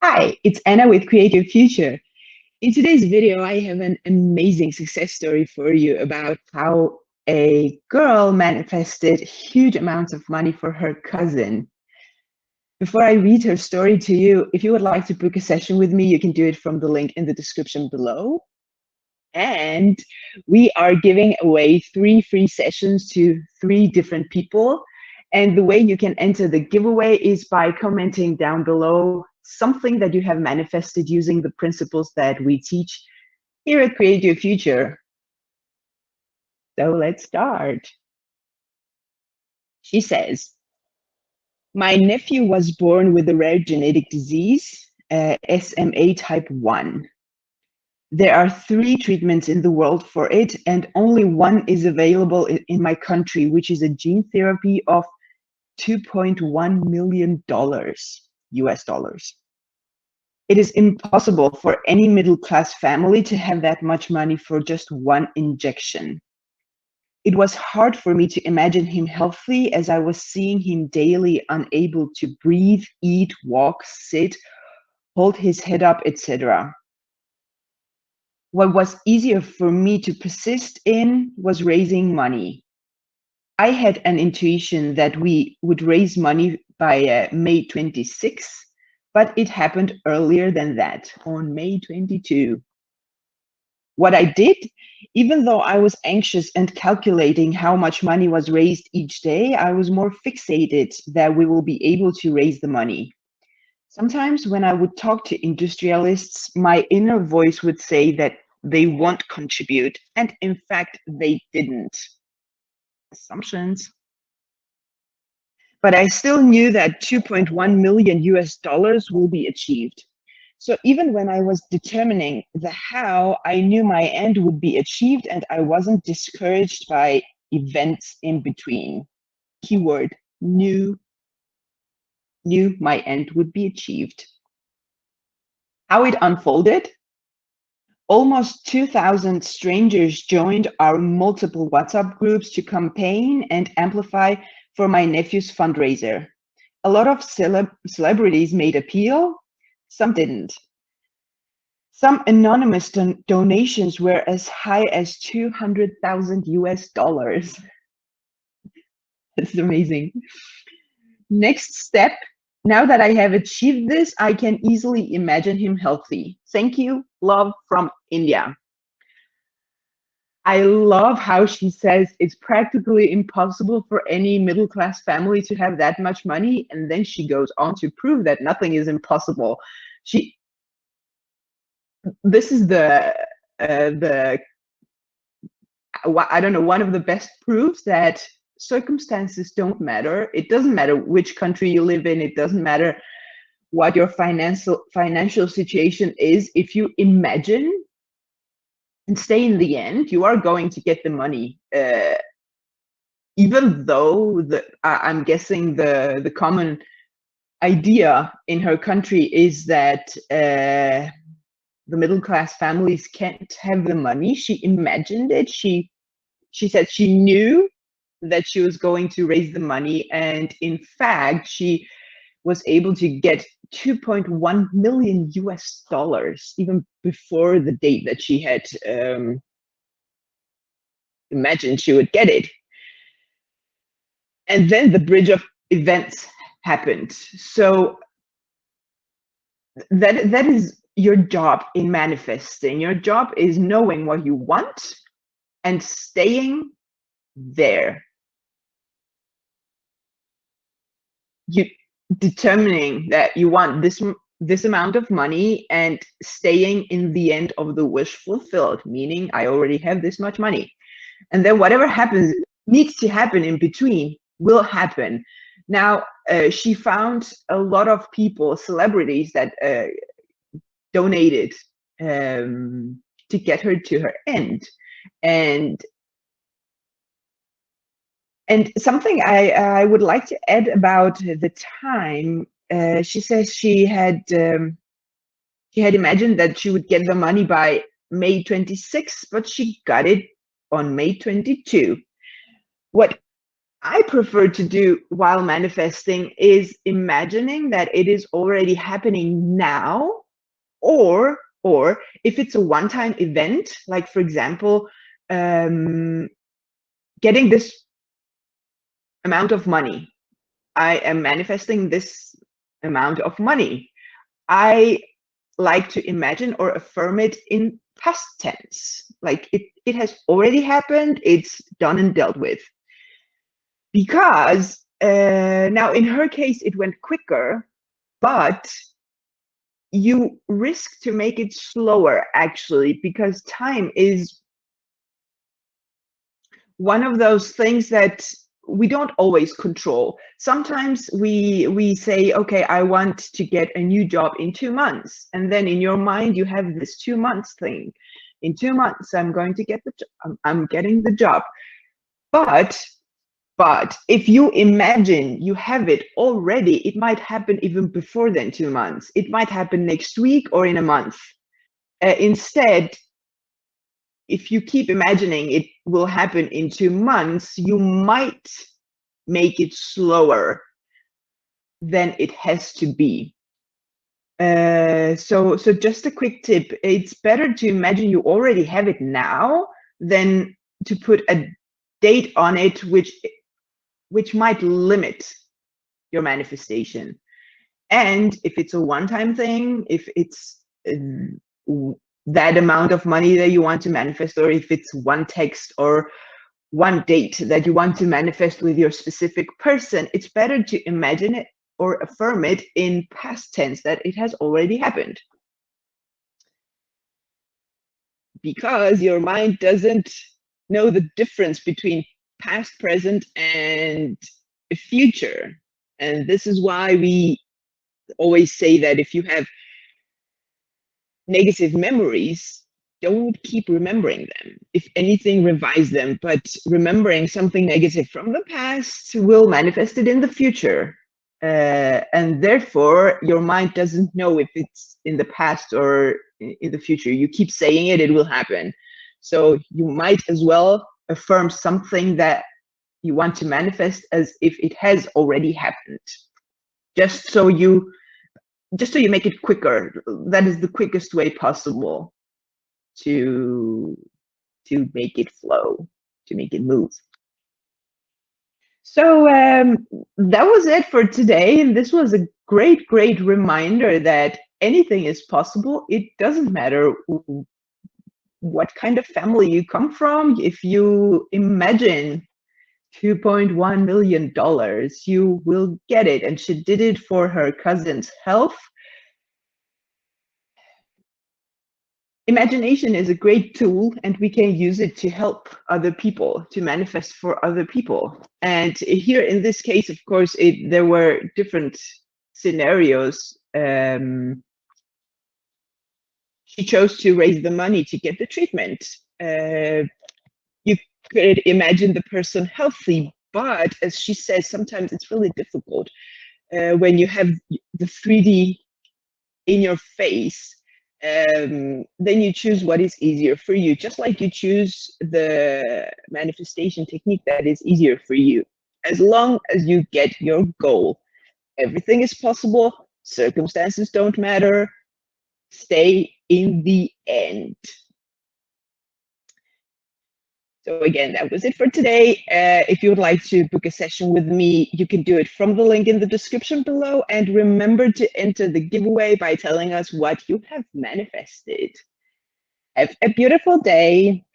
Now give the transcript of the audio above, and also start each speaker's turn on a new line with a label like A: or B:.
A: Hi, it's Anna with Creative Future. In today's video, I have an amazing success story for you about how a girl manifested huge amounts of money for her cousin. Before I read her story to you, if you would like to book a session with me, you can do it from the link in the description below. And we are giving away 3 free sessions to 3 different people. And the way you can enter the giveaway is by commenting down below something that you have manifested using the principles that we teach here at Create Your Future. So let's start. She says, my nephew was born with a rare genetic disease, SMA type 1. There are 3 treatments in the world for it, and only one is available in my country, which is a gene therapy of $2.1 million US dollars. It is impossible for any middle-class family to have that much money for just one injection. It was hard for me to imagine him healthy as I was seeing him daily unable to breathe, eat, walk, sit, hold his head up, etc. What was easier for me to persist in was raising money. I had an intuition that we would raise money by May 26, but it happened earlier than that, on May 22. What I did, even though I was anxious and calculating how much money was raised each day, I was more fixated that we will be able to raise the money. Sometimes when I would talk to industrialists, my inner voice would say that they won't contribute, and in fact, they didn't. Assumptions. But I still knew that 2.1 million US dollars will be achieved. So even when I was determining the how, I knew my end would be achieved and I wasn't discouraged by events in between. Keyword, knew my end would be achieved. How it unfolded? Almost 2,000 strangers joined our multiple WhatsApp groups to campaign and amplify for my nephew's fundraiser. A lot of celebrities made appeal, some didn't. Some anonymous donations were as high as 200,000 US dollars. That's amazing. Next step, now that I have achieved this, I can easily imagine him healthy. Thank you, love from India. I love how she says it's practically impossible for any middle-class family to have that much money, and then she goes on to prove that nothing is impossible. This is I don't know, one of the best proofs that circumstances don't matter. It doesn't matter which country you live in. It doesn't matter what your financial situation is. If you imagine and stay in the end, you are going to get the money. Even though I'm guessing the common idea in her country is that the middle class families can't have the money. She imagined it. She said she knew that she was going to raise the money, and in fact, she was able to get 2.1 million US dollars even before the date that she had imagined she would get it. And then the bridge of events happened. So that is your job in manifesting. Your job is knowing what you want and staying there. You determining that you want this amount of money and staying in the end of the wish fulfilled, meaning I already have this much money. And then whatever happens, needs to happen in between, will happen. Now, she found a lot of people, celebrities that donated to get her to her end. And something I would like to add about the time, she says she had imagined that she would get the money by May 26, but she got it on May 22. What I prefer to do while manifesting is imagining that it is already happening now, or if it's a one-time event, like for example, getting this amount of money. I am manifesting this amount of money. I like to imagine or affirm it in past tense, like it has already happened, it's done and dealt with. Because now in her case it went quicker, but you risk to make it slower actually, because time is one of those things that we don't always control. Sometimes we say, okay, I want to get a new job in 2 months, and then in your mind you have this 2 months thing. In 2 months I'm going to get the job. I'm getting the job. But if you imagine you have it already, it might happen even before then 2 months. It might happen next week or in a month. Instead, if you keep imagining it will happen in 2 months, you might make it slower than it has to be. So just a quick tip. It's better to imagine you already have it now than to put a date on it, which might limit your manifestation. And if it's a one-time thing, if it's that amount of money that you want to manifest, or if it's one text or one date that you want to manifest with your specific person, it's better to imagine it or affirm it in past tense, that it has already happened. Because your mind doesn't know the difference between past, present, and future. And this is why we always say that if you have negative memories, don't keep remembering them. If anything, revise them. But remembering something negative from the past will manifest it in the future. And therefore, your mind doesn't know if it's in the past or in the future. You keep saying it, it will happen. So you might as well affirm something that you want to manifest as if it has already happened. Just so you make it quicker. That is the quickest way possible to make it flow, to make it move. So that was it for today. And this was a great reminder that anything is possible. It doesn't matter what kind of family you come from. If you imagine $2.1 million, you will get it. And she did it for her cousin's health. Imagination is a great tool, and we can use it to help other people, to manifest for other people. And here in this case, of course, there were different scenarios. She chose to raise the money to get the treatment. You could imagine the person healthy, but as she says, sometimes it's really difficult when you have the 3D in your face. Then you choose what is easier for you, just like you choose the manifestation technique that is easier for you. As long as you get your goal, everything is possible. Circumstances don't matter. Stay in the end. So again, that was it for today. If you would like to book a session with me, you can do it from the link in the description below. And remember to enter the giveaway by telling us what you have manifested. Have a beautiful day.